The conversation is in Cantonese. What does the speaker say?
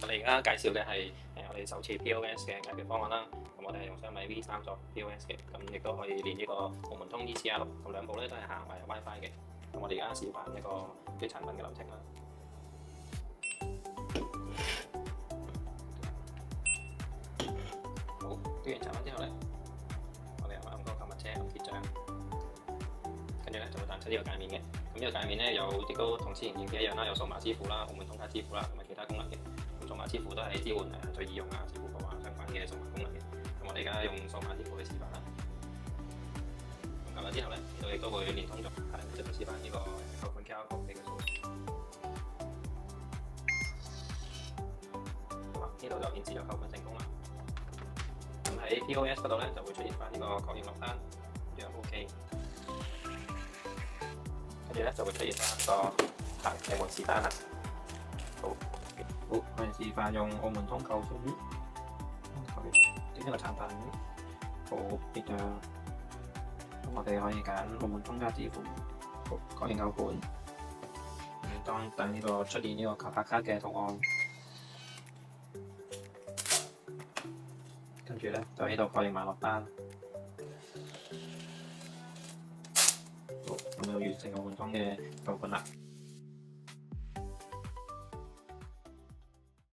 我哋而家介紹嘅係我哋首次 POS 嘅解決方案啦。咁我哋係用雙米 V3作 POS 嘅，咁亦都可以連呢個澳門通 ECR，咁兩部咧都係行埋 WiFi 嘅。咁我哋而家示範一個啲產品嘅流程啦。好，端完產品之後咧，我哋按個購物車撳結帳，跟住咧就會彈出呢個界面嘅。咁呢個界面咧亦都同之前影片一樣啦，有數碼支付啦、澳門通卡支付啦，同埋其他功能嘅。咁數碼支付都係支援最易用啊、支付寶啊相關嘅數碼功能嘅。咁我哋而家用數碼支付去示範啦。咁撳咗之後咧，呢度亦都會連通咗，就示範呢個扣款 QR code 俾佢掃。好啦，呢度就顯示咗扣款成功啦。咁喺 POS 嗰度咧就會出現翻呢個確認落單，跟住 OK。跟住咧就會出現翻個行嘅門市單啦。好，我哋示範用澳門通扣款，點一個產品，好結帳。咁我哋可以揀澳門通加支付，好確認扣款。等呢個出現呢個拍卡嘅圖案，跟住咧就喺度確認埋落單。好，咁就完成澳門通嘅扣款啦。